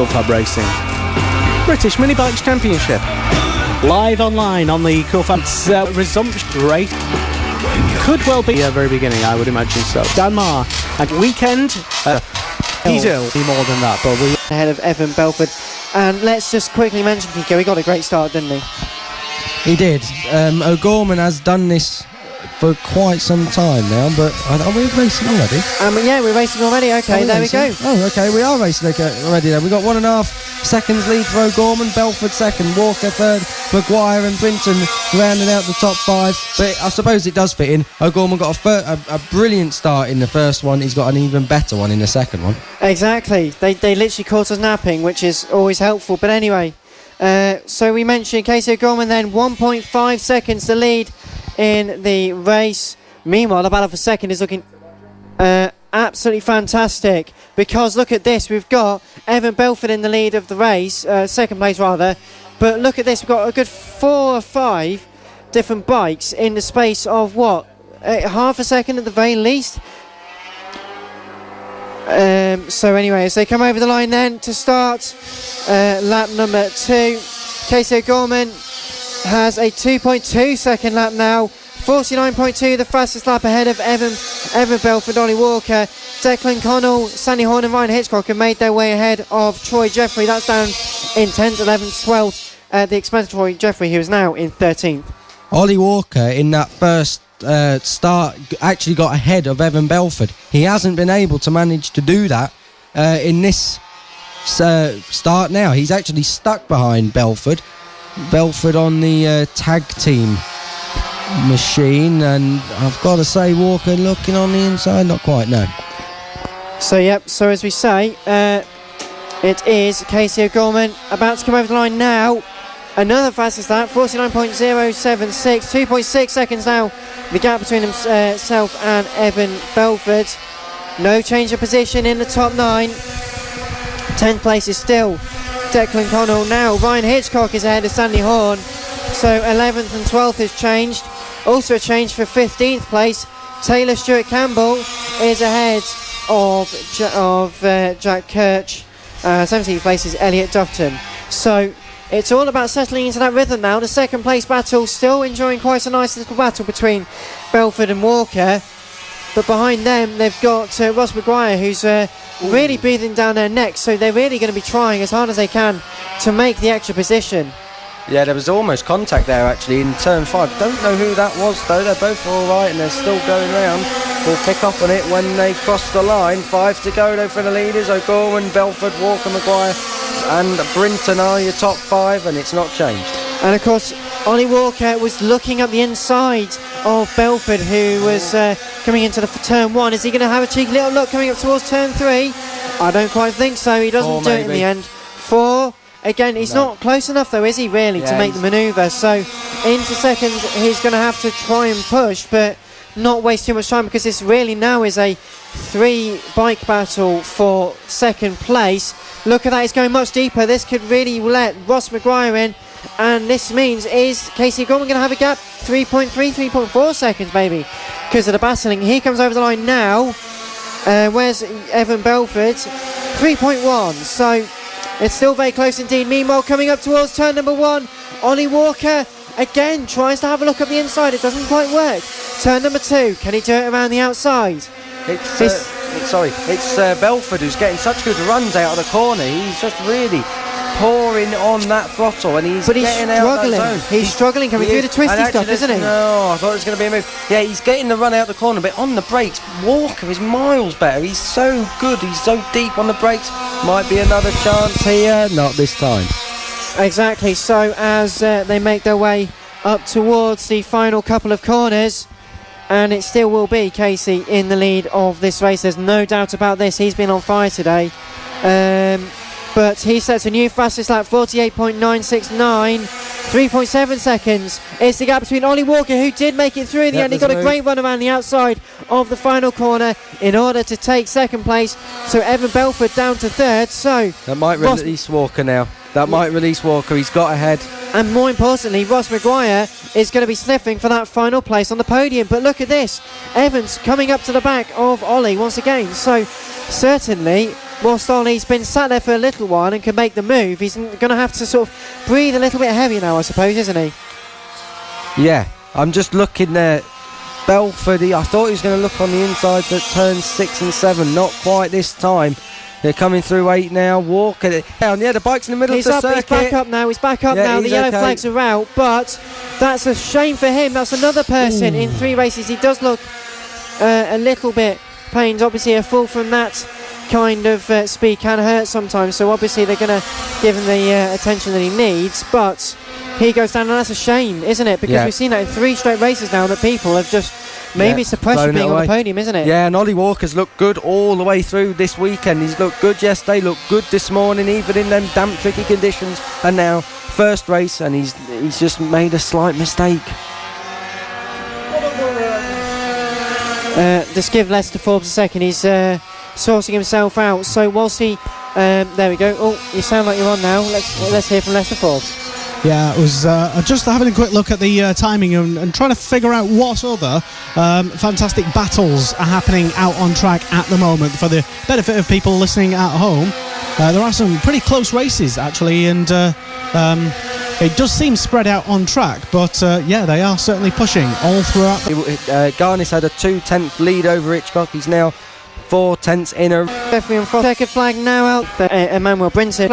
FAB-Racing British Mini Bikes Championship. Live online on the FAB's resumption race. Could well be a very beginning, I would imagine so. Danmar and weekend. He's ill. Be more than that, but we ahead of Evan Belford. And let's just quickly mention, Kiko, he got a great start, didn't he? He did. O'Gorman has done this for quite some time now, but are we racing already? Yeah, we're racing already. Okay, there we go. Oh, okay, we are racing already then. We've got 1.5 seconds lead for O'Gorman, Belford second, Walker third, Maguire and Brinton rounding out the top 5. But I suppose it does fit in. O'Gorman got a brilliant start in the first one. He's got an even better one in the second one. Exactly. They literally caught us napping, which is always helpful. But anyway, so we mentioned Casey O'Gorman then 1.5 seconds to lead in the race. Meanwhile, the battle for second is looking absolutely fantastic, because look at this, we've got Evan Belford in the lead of the race, second place rather, but look at this, we've got a good 4 or 5 different bikes in the space of what, half a second at the very least. So anyway, as they come over the line then to start lap number 2, Casey O'Gorman has a 2.2 second lap now, 49.2, the fastest lap ahead of Evan Belford, Ollie Walker. Declan Connell, Sandy Horn and Ryan Hitchcock have made their way ahead of Troy Jeffrey. That's down in 10th, 11th, 12th at the expense of Troy Jeffrey, who is now in 13th. Ollie Walker in that first start actually got ahead of Evan Belford. He hasn't been able to manage to do that in this start now. He's actually stuck behind Belford on the tag team machine, and I've got to say, Walker looking on the inside, not quite, no. So as we say, it is Casey O'Gorman about to come over the line now. Another fastest lap, 49.076, 2.6 seconds now, the gap between himself and Evan Belford. No change of position in the top 9. 10th place is still Declan Connell. Now Ryan Hitchcock is ahead of Sandy Horn, so 11th and 12th has changed. Also a change for 15th place. Taylor Stewart Campbell is ahead of Jack Kirch. 17th place is Elliot Dufton. So it's all about settling into that rhythm now. The second place battle still enjoying quite a nice little battle between Belford and Walker, but behind them they've got Ross Maguire, who's really breathing down their necks, so they're really going to be trying as hard as they can to make the extra position. Yeah, there was almost contact there actually in turn 5. Don't know who that was though. They're both alright and they're still going round. We'll pick up on it when they cross the line. 5 to go though for the leaders. O'Gorman, Belford, Walker, Maguire and Brinton are your top 5, and it's not changed. And of course Ollie Walker was looking up the inside of Belford, who was coming into the turn 1. Is he going to have a cheeky little look coming up towards turn 3? I don't quite think so. He doesn't do it in the end. 4. Again, he's not close enough though, is he really, to make the manoeuvre? So into second he's going to have to try and push, but not waste too much time, because this really now is a 3 bike battle for second place. Look at that, it's going much deeper. This could really let Ross Maguire in, and this means is Casey O'Gorman going to have a gap? 3.3, 3.4 seconds maybe, because of the battling. He comes over the line now. Where's Evan Belford? 3.1, so it's still very close indeed. Meanwhile, coming up towards turn number 1, Ollie Walker again tries to have a look at the inside. It doesn't quite work. Turn number 2, can he do it around the outside? It's Belford who's getting such good runs out of the corner. He's just really pouring on that throttle, and he's getting out of that zone. He's struggling coming through the twisty stuff, isn't he? No, I thought it was going to be a move. Yeah, he's getting the run out the corner, but on the brakes, Walker is miles better. He's so good. He's so deep on the brakes. Might be another chance here. Not this time. Exactly. So as they make their way up towards the final couple of corners, and it still will be Casey in the lead of this race. There's no doubt about this. He's been on fire today. But he sets a new fastest lap, 48.969, 3.7 seconds. It's the gap between Ollie Walker, who did make it through in the end. He got a great run around the outside of the final corner in order to take second place. So Evan Belford down to 3rd. So that might release Walker now. That might release Walker. He's got ahead. And more importantly, Ross Maguire is going to be sniffing for that final place on the podium. But look at this. Evans coming up to the back of Ollie once again. So certainly whilst Ollie's been sat there for a little while and can make the move, he's going to have to sort of breathe a little bit heavier now, I suppose, isn't he? Yeah, I'm just looking there. Belford, I thought he was going to look on the inside at turns 6 and 7. Not quite this time. They're coming through 8 now. Walker down. Yeah, the bike's in the middle of the circuit. He's back up now. He's back up now. The yellow flags are out, but that's a shame for him. That's another person in 3 races. He does look a little bit pained. Obviously, a fall from that kind of speed can hurt sometimes. So obviously, they're going to give him the attention that he needs. But he goes down, and that's a shame, isn't it? Because we've seen that in 3 straight races now that people have just. Maybe it's the pressure being on the podium, isn't it? Yeah, and Ollie Walker's looked good all the way through this weekend. He's looked good yesterday, looked good this morning, even in them damp, tricky conditions. And now, first race, and he's just made a slight mistake. Just give Lester Forbes a second. He's sorting himself out. So whilst he... there we go. Oh, you sound like you're on now. Let's hear from Lester Forbes. Yeah, it was just having a quick look at the timing and trying to figure out what other fantastic battles are happening out on track at the moment for the benefit of people listening at home. There are some pretty close races, actually, and it does seem spread out on track, but yeah, they are certainly pushing all throughout. Garnis had a 2-tenth lead over Hitchcock. He's now 4 tenths in a... Referee on checkered flag now out. Emmanuel Brinton